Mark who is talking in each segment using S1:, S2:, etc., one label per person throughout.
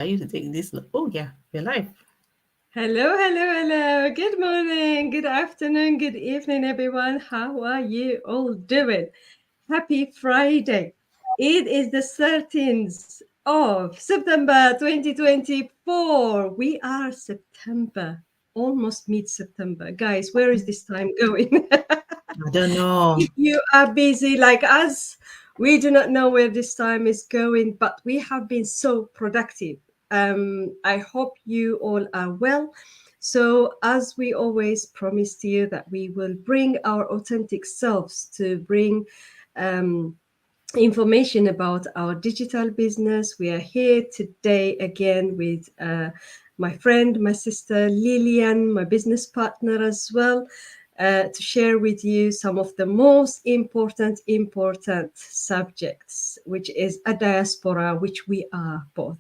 S1: I used to take this. Oh, yeah, we're live.
S2: Hello, hello, hello. Good morning, good afternoon, good evening, everyone. How are you all doing? Happy Friday. It is the 13th of September 2024. We are September, almost mid September. Guys, where is this time going?
S1: I don't know.
S2: If you are busy like us, we do not know where this time is going, but we have been so productive. I hope you all are well. So, as we always promised you, that we will bring our authentic selves to bring um, information about our digital business. We are here today again with my friend, my sister Lillian, my business partner as well, to share with you some of the most important subjects, which is a diaspora, which we are both.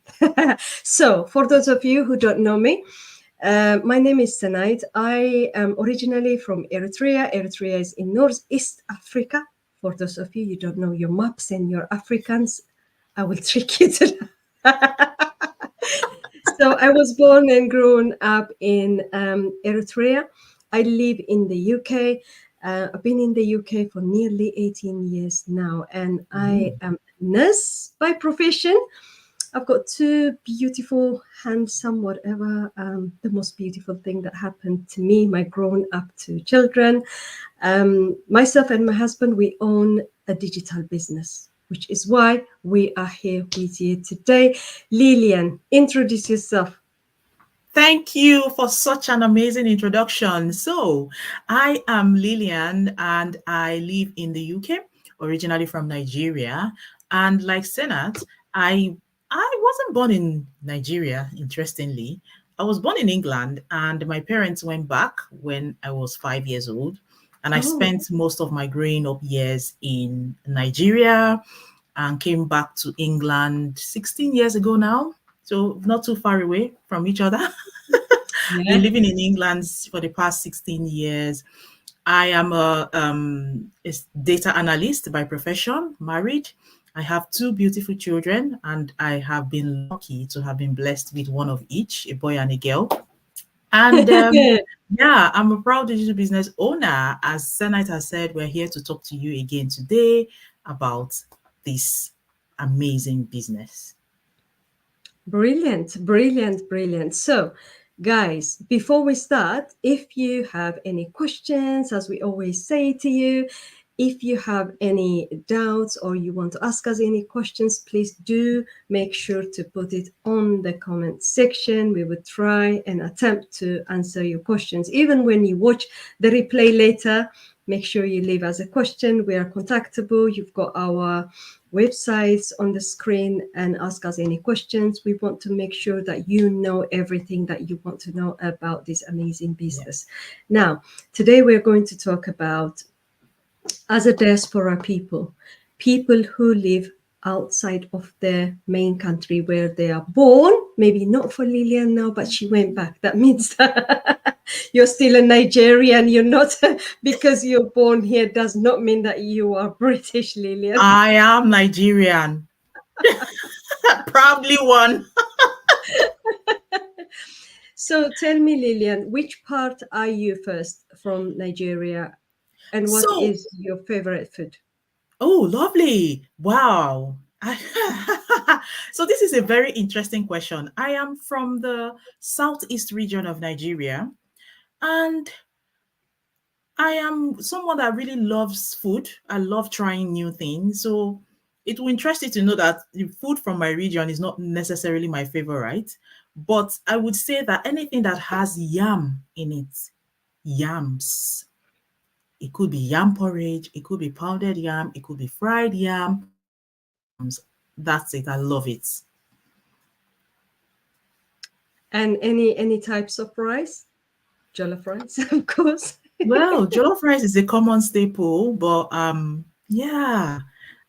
S2: So, for those of you who don't know me, my name is Senait. I am originally from Eritrea. Eritrea is in Northeast Africa. For those of you don't know your maps and your Africans, I will trick you to that. So I was born and grown up in Eritrea. I live in the UK. I've been in the UK for nearly 18 years now, and I am a nurse by profession. I've got two beautiful, handsome, whatever, the most beautiful thing that happened to me, my grown up two children. Myself and my husband, we own a digital business, which is why we are here with you today. Lillian, introduce yourself.
S1: Thank you for such an amazing introduction. So, I am Lillian and I live in the UK, originally from Nigeria. And like Senat, I wasn't born in Nigeria, interestingly. I was born in England and my parents went back when I was 5 years old. And I
S2: Oh,
S1: spent most of my growing up years in Nigeria and came back to England 16 years ago now. So not too far away from each other. Been
S2: yeah.
S1: living in England for the past 16 years. I am a data analyst by profession, married. I have two beautiful children, and I have been lucky to have been blessed with one of each, a boy and a girl. And yeah, I'm a proud digital business owner. As Senate has said, we're here to talk to you again today about this amazing business.
S2: Brilliant, brilliant, brilliant. So, guys, before we start, if you have any questions, as we always say to you, if you have any doubts or you want to ask us any questions, please do make sure to put it on the comment section. We will try and attempt to answer your questions. Even when you watch the replay later, make sure you leave us a question. We are contactable. You've got our websites on the screen and ask us any questions. We want to make sure that you know everything that you want to know about this amazing business. Now, today we're going to talk about, as a diaspora people, people who live outside of their main country where they are born. Maybe not for Lillian now, but she went back. That means that you're still a Nigerian. You're not, because you're born here does not mean that you are British, Lillian.
S1: I am Nigerian, proudly one.
S2: So tell me, Lillian, which part are you first from Nigeria, and what
S1: So,
S2: is your favorite food?
S1: oh, lovely. Wow. So this is a very interesting question. I am from the southeast region of Nigeria, and I am someone that really loves food. I love trying new things. So it will interest you to know that the food from my region is not necessarily my favorite, but I would say that anything that has yam in it, yams. It could be yam porridge, it could be pounded yam, it could be fried yam. That's it. I love it.
S2: And any types of rice? Jollof rice, of course.
S1: Well, jollof rice is a common staple, but yeah,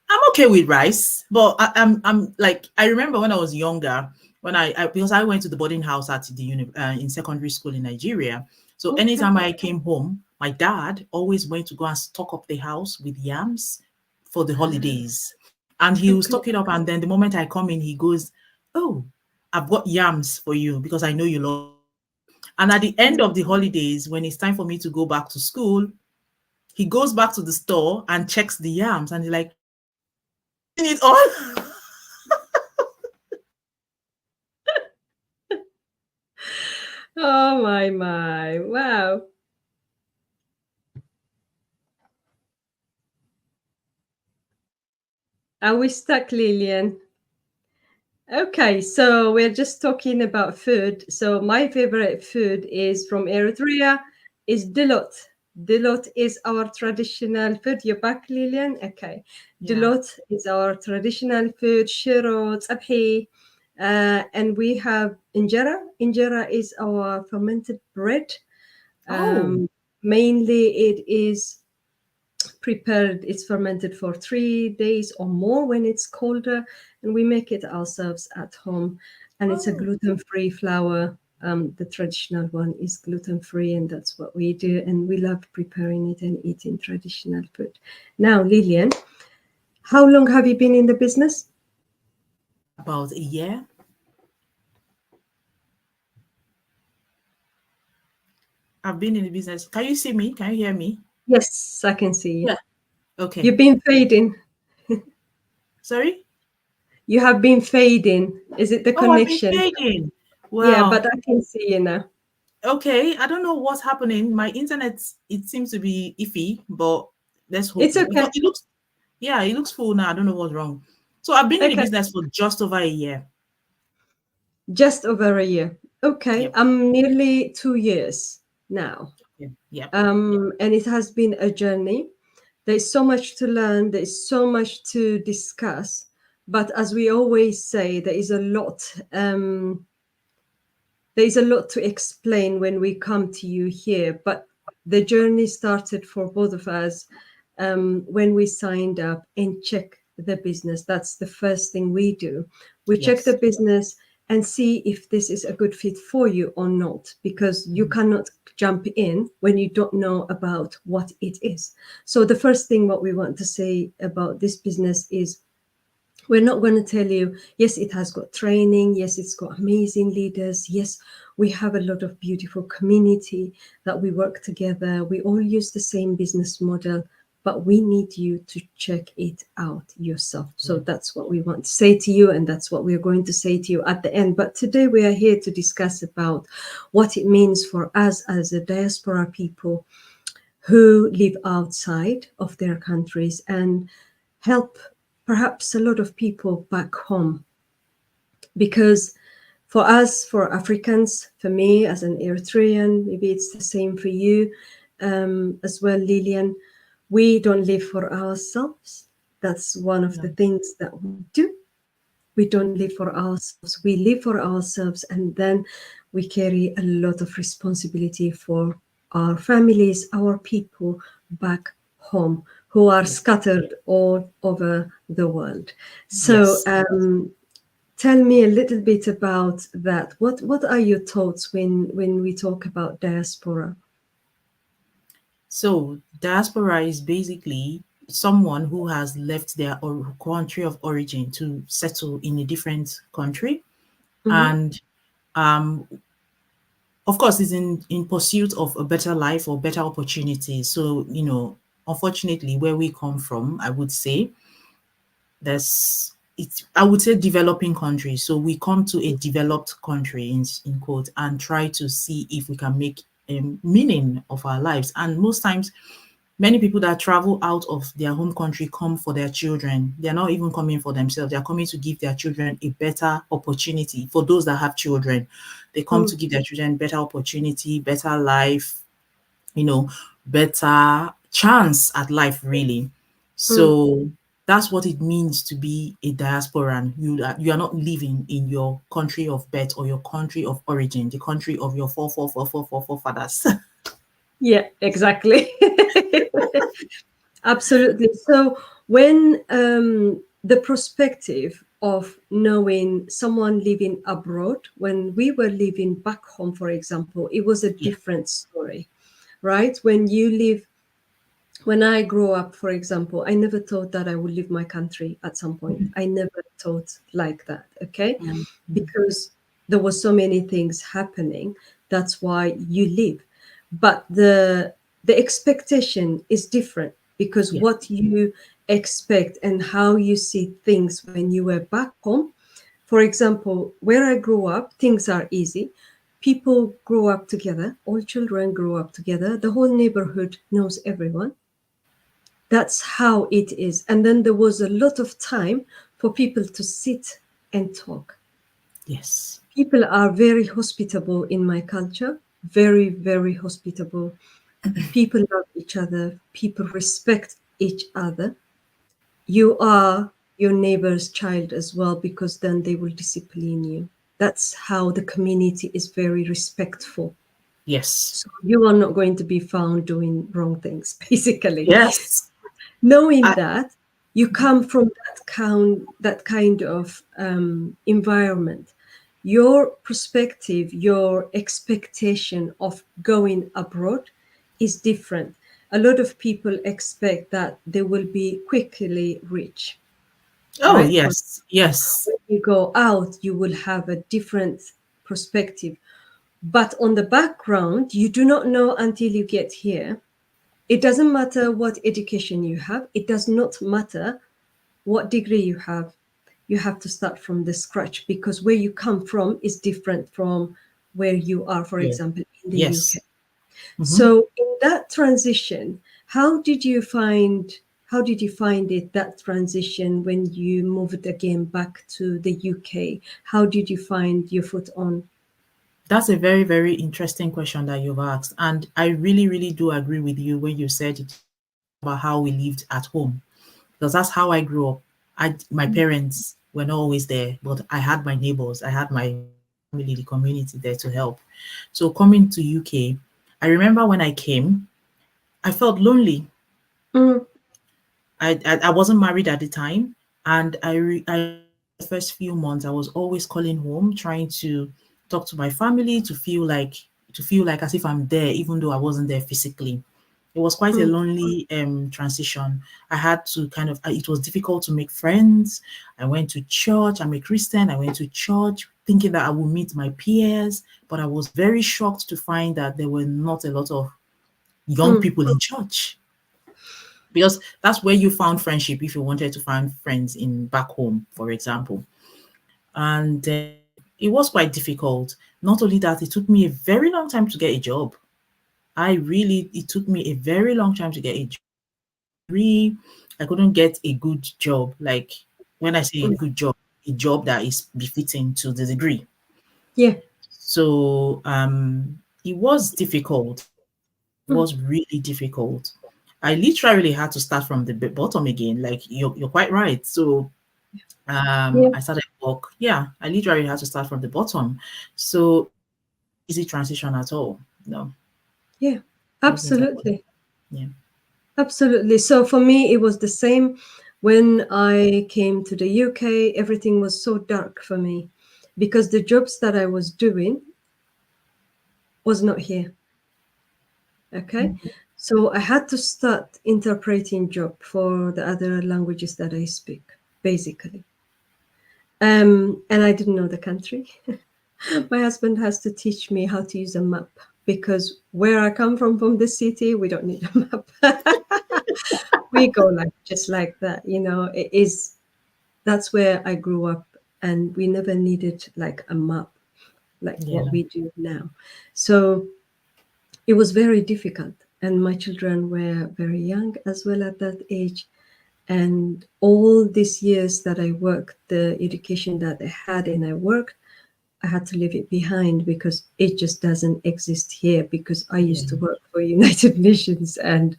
S1: I'm okay with rice. But I'm like I remember when I was younger, when I because I went to the boarding house at the in secondary school in Nigeria. So
S2: Okay.
S1: anytime I came home, my dad always went to go and stock up the house with yams for the holidays, and he will
S2: Okay.
S1: stock it up. And then the moment I come in, he goes, "Oh." I've got yams for you because I know you love yams. And at the end of the holidays, when it's time for me to go back to school, he goes back to the store and checks the yams and he's like, have you eaten it all?
S2: Oh my. Wow. Are we stuck, Lillian? Okay, so we're just talking about food. So my favorite food is from Eritrea is dilot. Dilot is our traditional food. You're back, Lillian? Okay.
S1: Yeah.
S2: Dilot is our traditional food, shiro, tzabhi. And we have injera. Injera is our fermented bread.
S1: Oh,
S2: Um, Mainly it is prepared, it's fermented for 3 days or more when it's colder, and we make it ourselves at home. And it's a
S1: oh,
S2: gluten-free flour. The traditional one is gluten-free, and that's what we do. And we love preparing it and eating traditional food. Now, Lillian, how long have you been in the business?
S1: about a year. I've been in the business. Can you see me? Can you hear me?
S2: Yes, I can see you.
S1: Yeah. Okay.
S2: You've been fading.
S1: Sorry?
S2: You have been fading. Is it the
S1: Oh, I've been
S2: connection?
S1: fading.
S2: Yeah,
S1: Wow.
S2: but I can see you now.
S1: Okay. I don't know what's happening. My internet, it seems to be iffy, but let's hope
S2: It's
S1: because
S2: okay.
S1: it looks, yeah, it looks full now. I don't know what's wrong. So I've been in the
S2: Okay.
S1: business for just over a year.
S2: Just over a year. Okay,
S1: Yep.
S2: I'm nearly 2 years now.
S1: Yeah. Yep.
S2: And it has been a journey. There's so much to learn, there's so much to discuss. But as we always say, there is a lot to explain when we come to you here. But the journey started for both of us when we signed up and check the business. That's the first thing we do. We check the
S1: Yes.
S2: business and see if this is a good fit for you or not, because you
S1: Mhm.
S2: cannot jump in when you don't know about what it is. So the first thing what we want to say about this business is we're not going to tell you, yes, it has got training. Yes, it's got amazing leaders. Yes, we have a lot of beautiful community that we work together. We all use the same business model, but we need you to check it out yourself. So
S1: Yeah.
S2: that's what we want to say to you, and that's what we're going to say to you at the end. But today we are here to discuss about what it means for us as a diaspora people who live outside of their countries and help perhaps a lot of people back home. Because for us, for Africans, for me as an Eritrean, maybe it's the same for you as well, Lillian, we don't live for ourselves. That's one of
S1: Yeah.
S2: the things that we do. We don't live for ourselves, we live for ourselves, and then we carry a lot of responsibility for our families, our people back home who are
S1: Yeah.
S2: scattered all over the world. So
S1: Yes.
S2: tell me a little bit about that. What are your thoughts when we talk about diaspora?
S1: So diaspora is basically someone who has left their country of origin to settle in a different country,
S2: Mm-hmm.
S1: and um, of course, is in pursuit of a better life or better opportunities. So unfortunately, where we come from, I would say it's I would say developing countries. So we come to a developed country in quote and try to see if we can make a meaning of our lives. And most times many people that travel out of their home country come for their children. They're not even coming for themselves. They're coming to give their children a better opportunity. For those that have children, they come to give their children better opportunity, better life, you know, better chance at life, really.
S2: Mm-hmm.
S1: So that's what it means to be a diasporan. You are not living in your country of birth or your country of origin, the country of your forefathers.
S2: Yeah, exactly. Absolutely. So when the perspective of knowing someone living abroad, when we were living back home, for example, it was a
S1: Yeah.
S2: different story, right? When I grew up, for example, I never thought that I would leave my country at some point.
S1: Mhm.
S2: I never thought like that, okay?
S1: Mhm. Mhm.
S2: Because there was so many things happening. That's why you live. But the expectation is different, because
S1: Yeah.
S2: what you expect and how you see things when you were back home. For example, where I grew up, things are easy. People grow up together, all children grow up together, the whole neighborhood knows everyone. That's how it is. And then there was a lot of time for people to sit and talk.
S1: Yes.
S2: People are very hospitable in my culture, very, very hospitable. People love each other, people respect each other. You are your neighbor's child as well, because then they will discipline you. That's how the community is very respectful.
S1: Yes.
S2: So you are not going to be found doing wrong things, basically.
S1: Yes.
S2: Knowing
S1: I,
S2: that you come from that kind of environment, your perspective, your expectation of going abroad is different. A lot of people expect that they will be quickly rich,
S1: oh,
S2: right? For
S1: yes. Yes.
S2: when you go out, you will have a different perspective. But on the background, you do not know until you get here. It doesn't matter what education you have, it does not matter what degree you have to start from the scratch, because where you come from is different from where you are, for
S1: Yeah.
S2: example, in the UK.
S1: Yes. Hmm.
S2: So in that transition, how did you find it, that transition, when you moved again back to the UK? How did you find your foot on?
S1: That's a very, very interesting question that you've asked. And I really, really do agree with you when you said it about how we lived at home, because that's how I grew up. My parents were not always there, but I had my neighbors, I had my family, the community there to help. So coming to UK, I remember when I came, I felt lonely.
S2: Mm,
S1: I wasn't married at the time, and I remember the first few months I was always calling home, trying to talk to my family, to feel like as if I'm there, even though I wasn't there physically. It was quite a
S2: mm,
S1: lonely transition. I had to it was difficult to make friends. I went to church. I'm a Christian. I went to church thinking that I would meet my peers, but I was very shocked to find that there were not a lot of young
S2: mm.
S1: people in church, because that's where you found friendship if you wanted to find friends in back home, for example. And it was quite difficult. Not only that, it took me a very long time to get a job. It took me a very long time to get a job. My degree, I couldn't get a good job. Like, when I say a good job, a job that is befitting to the degree.
S2: Yeah.
S1: So it was difficult. It
S2: Mm,
S1: was really difficult. I literally had to start from the bottom again. Like, you're quite right. So
S2: yeah.
S1: I started work. Yeah, I literally had to start from the bottom. So it wasn't an easy transition at all. No,
S2: Yeah.
S1: it wasn't at all.
S2: Absolutely.
S1: Yeah.
S2: Absolutely. So for me, it was the same. When I came to the UK, everything was so dark for me, because the jobs that I was doing was not here. Okay.
S1: Mhm.
S2: So I had to start interpreting job for the other languages that I speak, basically. And I didn't know the country. My husband has to teach me how to use a map, because where I come from the city, we don't need a map. We go like just like that, it is. That's where I grew up, and we never needed like a map like
S1: Yeah.
S2: what we do now. So it was very difficult, and my children were very young as well at that age. And all these years that I worked, the education that I had and I worked, I had to leave it behind, because it just doesn't exist here. Because I
S1: Yeah.
S2: used to work for United Nations, and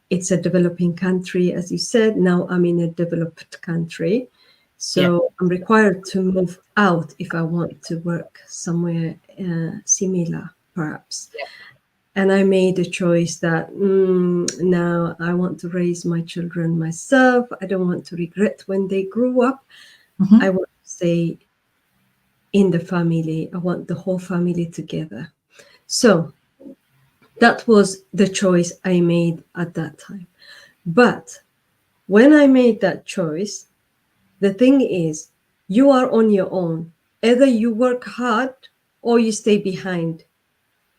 S2: it's a developing country, as you said. Now I'm in a developed country.
S1: Yeah.
S2: So I'm required to move out if I want to work somewhere similar, perhaps. And I made a choice that now I want to raise my children myself. I don't want to regret when they grew up.
S1: Hmm.
S2: I want to stay in the family. I want the whole family together. So that was the choice I made at that time. But when I made that choice, the thing is, you are on your own. Either you work hard or you stay behind.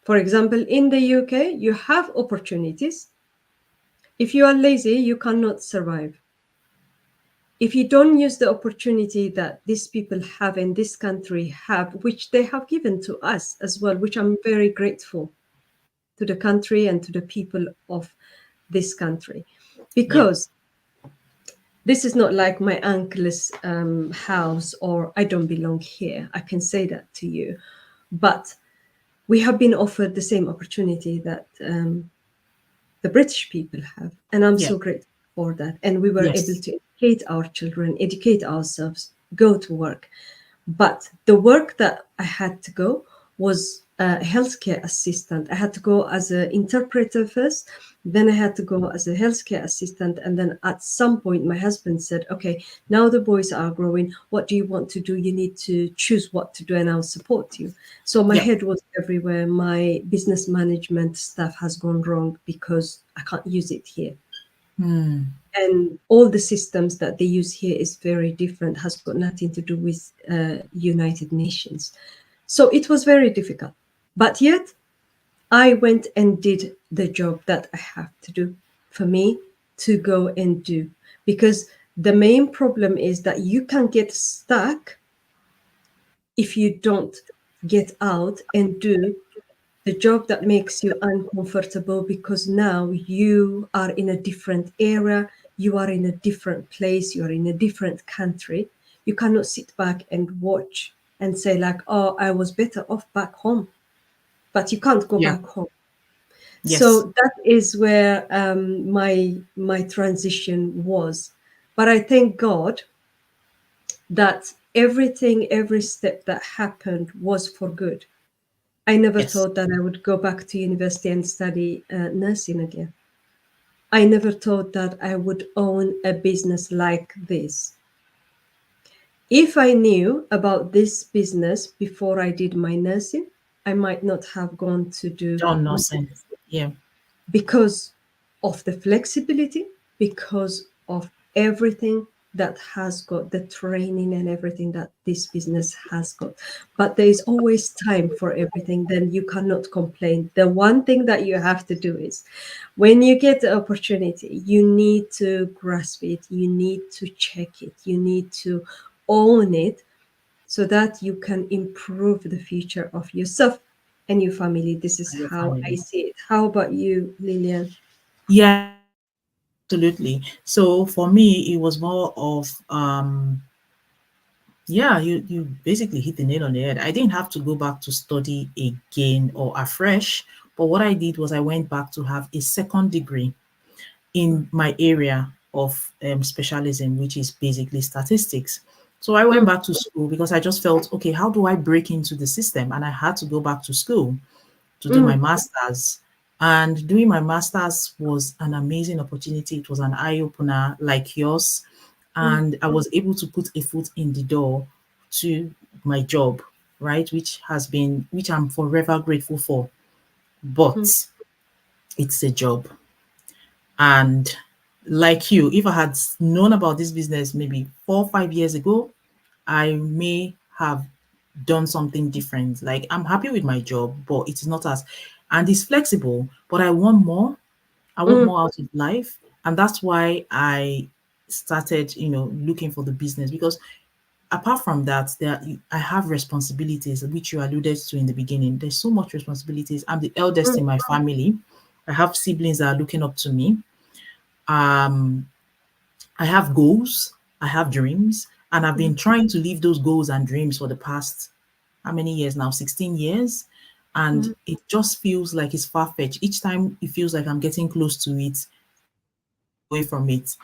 S2: For example, in the UK, you have opportunities. If you are lazy, you cannot survive. If you don't use the opportunity that these people have in this country have, which they have given to us as well, which I'm very grateful to the country and to the people of this country,
S1: Yeah.
S2: because this is not like my uncle's house or I don't belong here. I can say that to you, but we have been offered the same opportunity that the British people have, and I'm
S1: Yeah.
S2: so grateful for that. And we were able
S1: Yes.
S2: to educate our children, educate ourselves, go to work. But the work that I had to go was a healthcare assistant. I had to go as an interpreter first, then I had to go as a healthcare assistant. And then at some point, my husband said, okay, now the boys are growing. What do you want to do? You need to choose what to do, and I'll support you. So my
S1: Yeah.
S2: head was everywhere. My business management stuff has gone wrong because I can't use it here,
S1: Hmm.
S2: and all the systems that they use here is very different, has got nothing to do with United Nations. So it was very difficult, but yet I went and did the job that I have to do for me to go and do, because the main problem is that you can get stuck if you don't get out and do the job that makes you uncomfortable, because now you are in a different era, you are in a different place, you are in a different country. You cannot sit back and watch and say like, oh, I was better off back home, but you can't go
S1: Yeah.
S2: back home.
S1: Yes.
S2: So that is where my transition was. But I thank God that everything, every step that happened was for good. I never
S1: Yes.
S2: thought that I would go back to university and study nursing again. I never thought that I would own a business like this. If I knew about this business before I did my nursing, I might not have gone to do
S1: John
S2: my
S1: Nelson. Yeah.
S2: because of the flexibility, because of everything that has got the training and everything that this business has got. But there is always time for everything, then you cannot complain. The one thing that you have to do is when you get the opportunity, you need to grasp it, you need to check it, you need to own it, so that you can improve the future of yourself and your family. This is
S1: And your
S2: how I
S1: family.
S2: see it. How about you, Lillian?
S1: Yeah. Absolutely. So for me, it was more of yeah, you basically hit the nail on the head. I didn't have to go back to study again or afresh, but what I did was I went back to have a second degree in my area of specialism, which is basically statistics. So I went
S2: Mm,
S1: back to school because I just felt, okay, how do I break into the system? And I had to go back to school to do my
S2: mm,
S1: master's. And doing my master's was an amazing opportunity. It was an eye opener like yours.
S2: mm,
S1: And I was able to put a foot in the door to my job, right? Which I'm forever grateful for. But
S2: mm,
S1: it's a job. And like you, if I had known about this business maybe 4 or 5 years ago, I may have done something different. Like I'm happy with my job, but it is not as, and it's flexible, but I want more. I want
S2: mm,
S1: more out of life. And that's why I started, looking for the business because apart from that, I have responsibilities, which you alluded to in the beginning. There's so much responsibilities. I'm the eldest
S2: mm,
S1: in my family. I have siblings that are looking up to me. Um, I have goals, I have dreams, and I've been
S2: mm,
S1: trying to live those goals and dreams for the past how many years now? 16 years. And
S2: mm,
S1: it just feels like it's far fetched. Each time it feels like I'm getting close to it, away from it.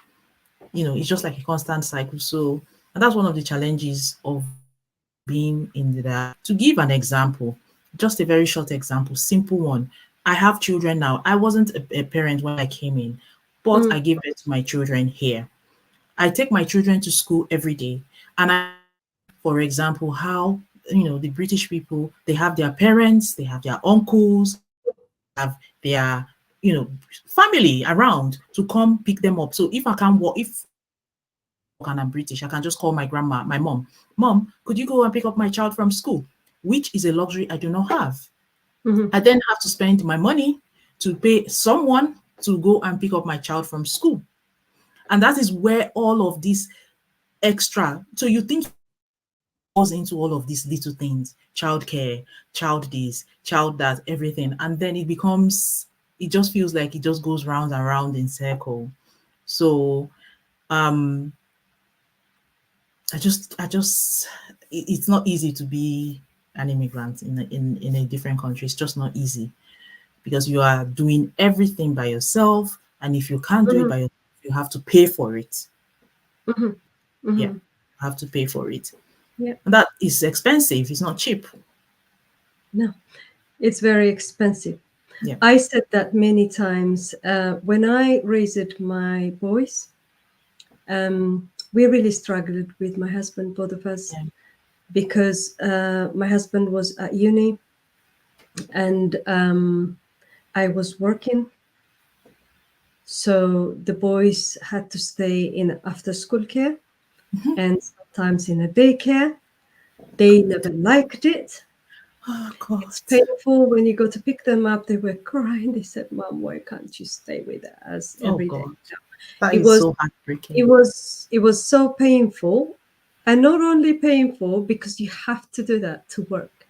S1: It's just like a constant cycle. So, and that's one of the challenges of being in that. To give an example, just a very short example, simple one. I have children now. I wasn't a parent when I came in, but
S2: mm,
S1: I gave birth to my children here. I take my children to school every day. And I see, for example, how, the British people, they have their parents, they have their uncles, they have their, you know, family around to come pick them up. So if I can't walk, if and I'm British, I can just call my grandma, my mom, Mom, could you go and pick up my child from school? Which is a luxury I do not have.
S2: Mm-hmm.
S1: I then have to spend my money to pay someone to go and pick up my child from school. And that is where all of this extra, so you think goes into all of these little things, childcare, child this, child that, everything. And then it becomes, it just feels like it just goes round and round in circle. So um I just it's not easy to be an immigrant in a different country. It's just not easy because you are doing everything by yourself, and if you can't do it
S2: Mm-hmm.
S1: by yourself, you have to pay for it.
S2: Mm-hmm.
S1: Yeah,
S2: Mm-hmm.
S1: you have to pay for it.
S2: Yeah.
S1: And that is expensive. It's not cheap.
S2: No, it's very expensive.
S1: Yeah.
S2: I said that many times when I raised my boys. We really struggled with my husband, both of us,
S1: Yeah.
S2: because my husband was at uni and I was working. So the boys had to stay in after school care
S1: Mhm.
S2: and sometimes in a daycare. They never liked it.
S1: Oh God.
S2: It's painful when you go to pick them up. They were crying. They said, "Mom, why can't you stay with us
S1: Oh
S2: every day?"
S1: God. That
S2: It
S1: is
S2: was
S1: so
S2: it
S1: heartbreaking.
S2: was it was so painful, and not only painful because you have to do that to work,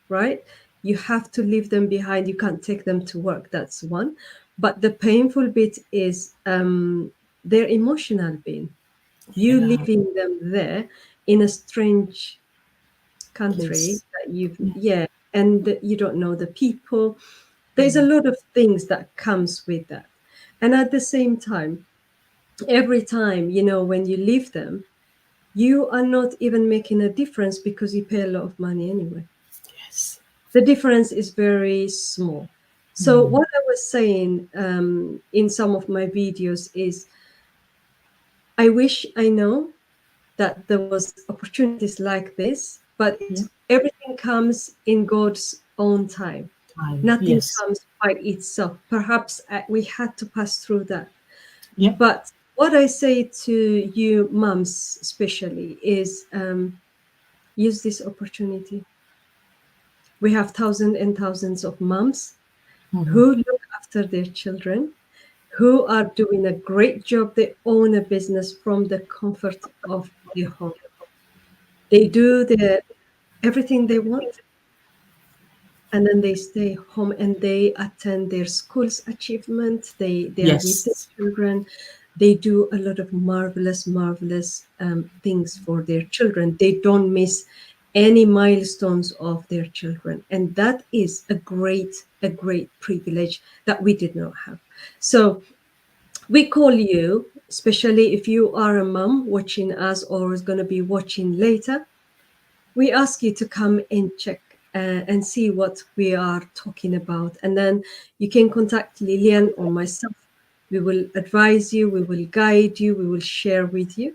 S2: right? You have to leave them behind. You can't take them to work. That's one. But the painful bit is their emotional being. You
S1: Yeah.
S2: leaving them there in a strange country
S1: Place.
S2: that you've
S1: Yeah.
S2: yeah, and you don't know the people. There's a
S1: Mm.
S2: lot of things that comes with that, and at the same time, every time when you leave them, you are not even making a difference because you pay a lot of money anyway.
S1: Yes.
S2: The difference is very small. So
S1: Mm.
S2: what I was saying in some of my videos is, I wish I know that there was opportunities like this, but
S1: Yeah.
S2: everything comes in God's own time.
S1: Time.
S2: Nothing
S1: Yes.
S2: comes by itself. Perhaps we had to pass through that.
S1: Yeah.
S2: But what I say to you moms especially is, use this opportunity. We have thousands and thousands of moms
S1: Mhm.
S2: who look after their children, who are doing a great job. They own a business from the comfort of their home. They do everything they want, and then they stay home and they attend their school's achievement. They are with the
S1: Yes.
S2: children. They do a lot of marvelous things for their children. They don't miss any milestones of their children, and that is a great privilege that we did not have. So we call you, especially if you are a mom watching us or is going to be watching later, we ask you to come and check and see what we are talking about. And then you can contact Lillian or myself. We will advise you, we will guide you, we will share with you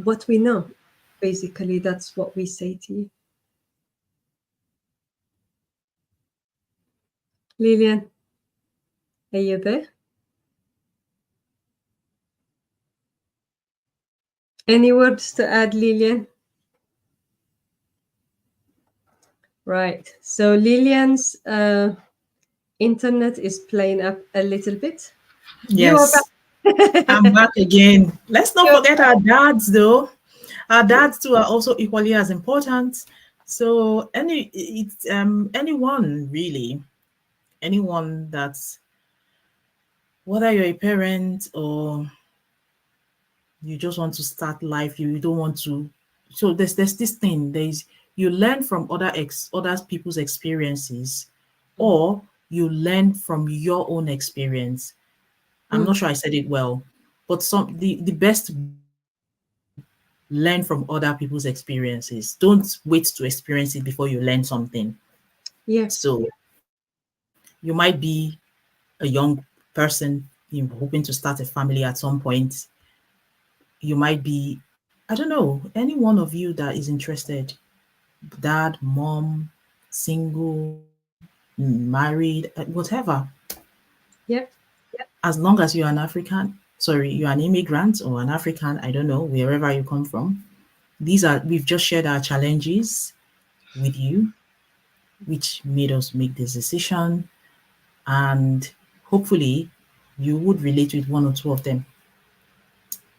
S2: what we know. Basically, that's what we say to you. Lillian, are you there? Any words to add, Lillian? Right. So Lillian's internet is playing up a little bit. You are
S1: Yes. I'm
S2: back.
S1: back again. Let's not
S2: You're
S1: forget
S2: back.
S1: our dads, though. Our dads too are also equally as important. So anyone really, anyone that's, whether you're a parent or you just want to start life, you don't want to. So there's this thing. There's, you learn from other people's experiences, or you learn from your own experience. I'm
S2: Mm,
S1: not sure I said it well, but the best way is to learn from other people's experiences. Don't wait to experience it before you learn something.
S2: yeah.
S1: So you might be a young person, hoping to start a family at some point. You might be, I don't know, any one of you that is interested, dad, mom, single, married, whatever.
S2: Yeah.
S1: As long as you're an African, sorry, you're an immigrant or an African, I don't know, wherever you come from. We've just shared our challenges with you, which made us make this decision. And hopefully, you would relate with one or two of them.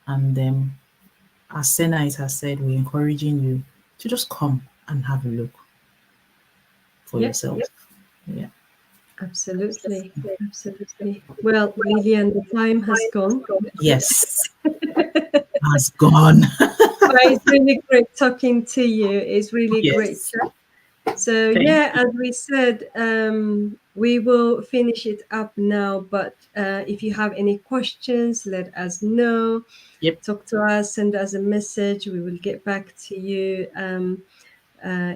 S1: And as Senite has said, we're encouraging you to just come and have a look for
S2: Yeah,
S1: yourself. Yeah.
S2: absolutely. Absolutely. Well, Lillian, the time has gone.
S1: Yes, has gone.
S2: But it's really great talking to you. It's really great.
S1: Yes.
S2: So
S1: Thank
S2: yeah,
S1: you.
S2: as we said, we will finish it up now. But if you have any questions, let us know.
S1: Yep.
S2: Talk to us, send us a message. We will get back to you.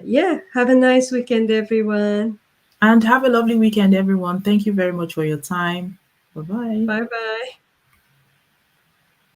S2: Yeah, have a nice weekend, everyone.
S1: And have a lovely weekend, everyone. Thank you very much for your time. Bye bye.
S2: Bye bye.